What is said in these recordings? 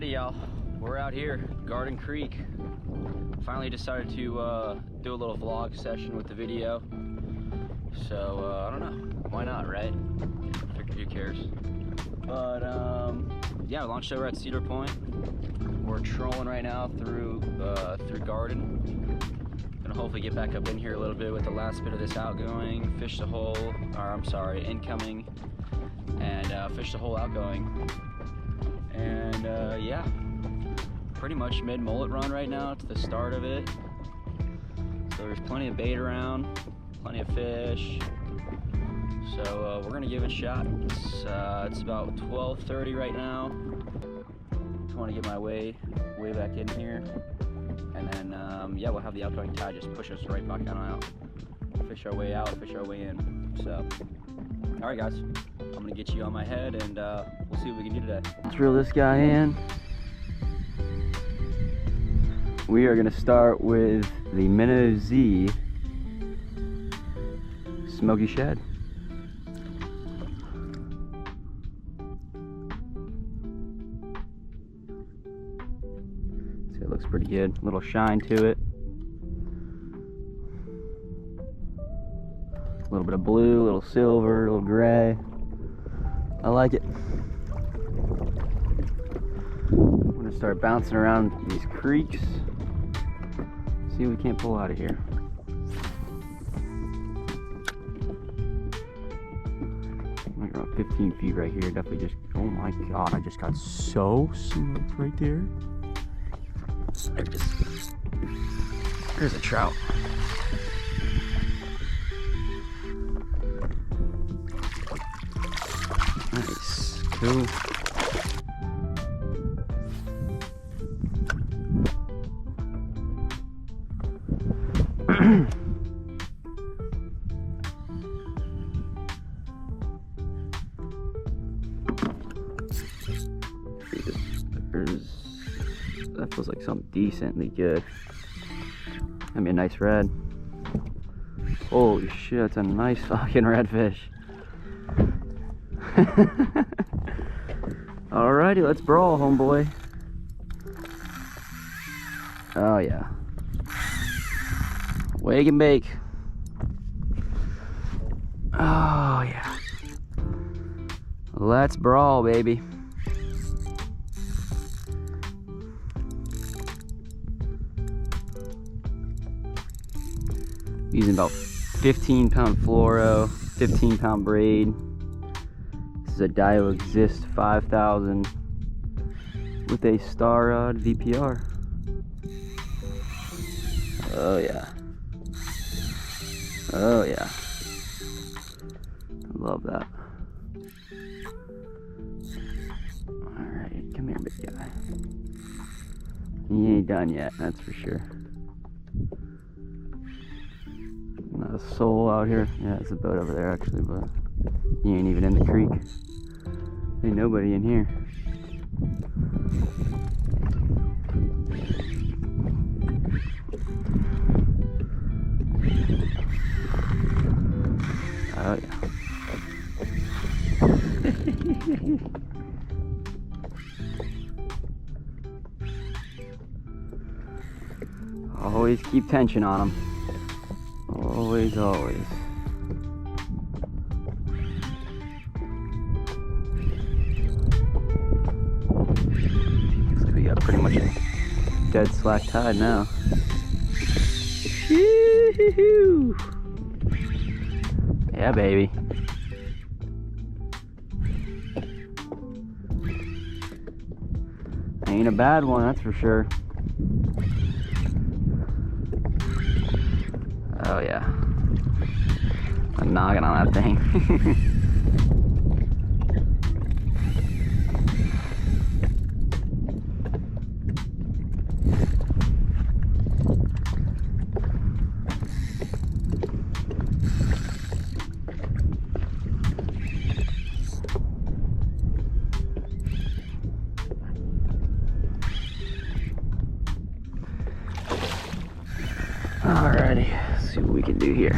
Alrighty, y'all, we're out here, Garden Creek. Finally decided to do a little vlog session with the video. So I don't know, why not, right? Figured who cares. But yeah, we launched over at Cedar Point. We're trolling right now through Garden. Gonna hopefully get back up in here a little bit with the last bit of this outgoing, fish the hole, or I'm sorry, incoming, and fish the hole outgoing. And yeah, pretty much mid-mullet run right now. It's the start of it. So there's plenty of bait around, plenty of fish. So we're gonna give it a shot. It's about 12:30 right now. Just want to get my way back in here, and then yeah, we'll have the outgoing tide just push us right back on out. Fish our way out, fish our way in. So, all right, guys. I'm gonna get you on my head, and we'll see what we can do today. Let's reel this guy in. We are gonna start with the Minnow Z Smoky Shad. So it looks pretty good. A little shine to it. A little bit of blue, a little silver, a little gray. I like it. I'm gonna start bouncing around these creeks. See what we can't pull out of here. Like around 15 feet right here. Definitely just, oh my God, I just got so smoked right there. There's a trout. Nice, cool. That feels like something decently good. That'd be a nice red. Holy shit, that's a nice fucking redfish. Alrighty, let's brawl, homeboy. Oh yeah. Wake and bake. Oh yeah. Let's brawl, baby. Using about 15-pound fluoro, 15-pound braid. This is a Dio Exist 5000 with a Star Rod VPR. Oh yeah. Oh yeah. I love that. Alright, come here, big guy. He ain't done yet, that's for sure. Not a soul out here. Yeah, it's a boat over there actually, but he ain't even in the creek. Ain't nobody in here. Oh yeah. Always keep tension on them. Always, always. Looks like we got pretty much a dead slack tide now. Woo-hoo-hoo. Yeah, baby. Ain't a bad one, that's for sure. Oh yeah. I'm noggin on that thing. Alrighty, let's see what we can do here. I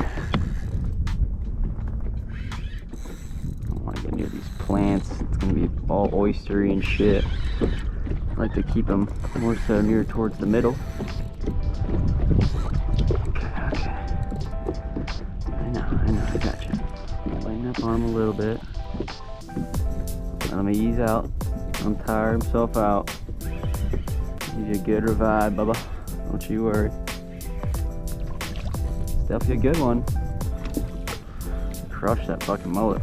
don't want to get near these plants. It's gonna be all oystery and shit. I like to keep them more so near towards the middle. Okay. I know, I got you. Lighten up on him a little bit. Let him ease out. Don't tire himself out. Give you a good revive, Bubba. Don't you worry. It's definitely a good one. Crush that fucking mullet.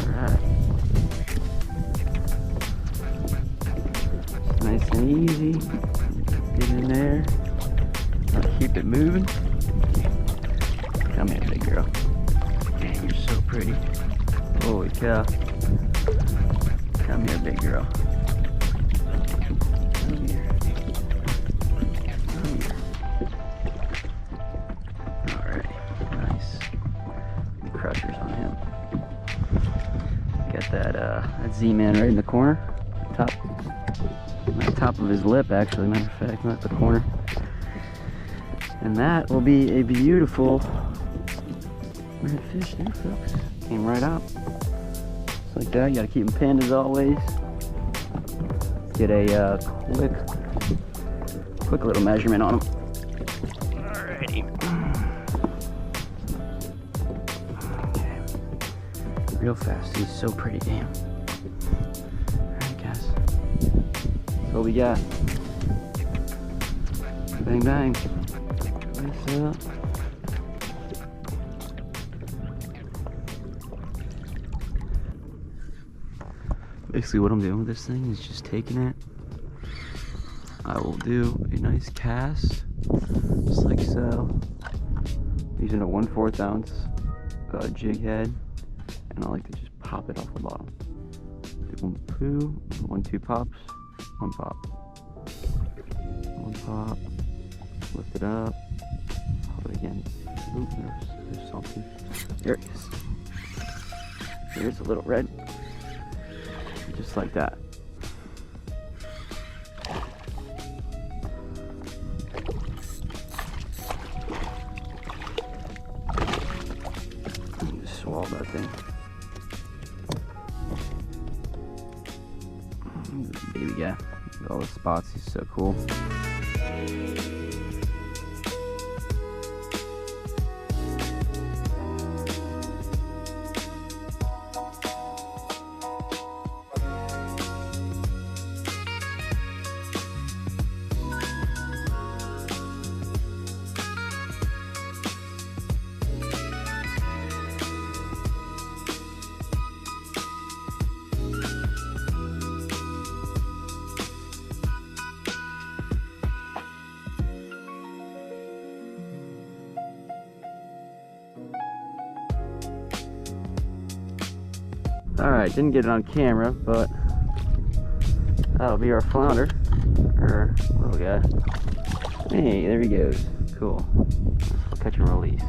Alright. Nice and easy. Get in there. Keep it moving. Come here, big girl. Man, you're so pretty. Holy cow. Come here, big girl. Come here. Come here. Alright. Nice. Crushers on him. Got that Z-Man right in the corner. Top of his lip, actually, matter of fact, not the corner. And that will be a beautiful red fish there, folks. Came right out. Just like that. You gotta keep them pinned as always. Get a quick little measurement on them. Alrighty. Okay. Real fast. He's so pretty, damn. Alright, guys. That's what we got. Bang, bang. Up. Basically what I'm doing with this thing is just taking it. I will do a nice cast, just like so. Using a 1/4 ounce jig head, and I like to just pop it off the bottom. Do 1 poo, 1, 2 pops, 1 pop. 1 pop, lift it up. Again. Ooh, there's something. There it is. There's a little red. Just like that. Just swallow that thing. Baby guy. With all the spots, he's so cool. Alright, didn't get it on camera, but that'll be our flounder, or little guy. Hey, there he goes. Cool. I'll catch and release.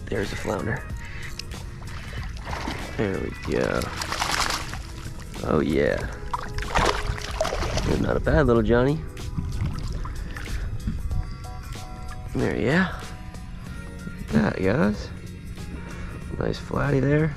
There's a flounder. There we go. Oh yeah. Not a bad little Johnny. There, yeah. Look at that, guys. Nice flatty there.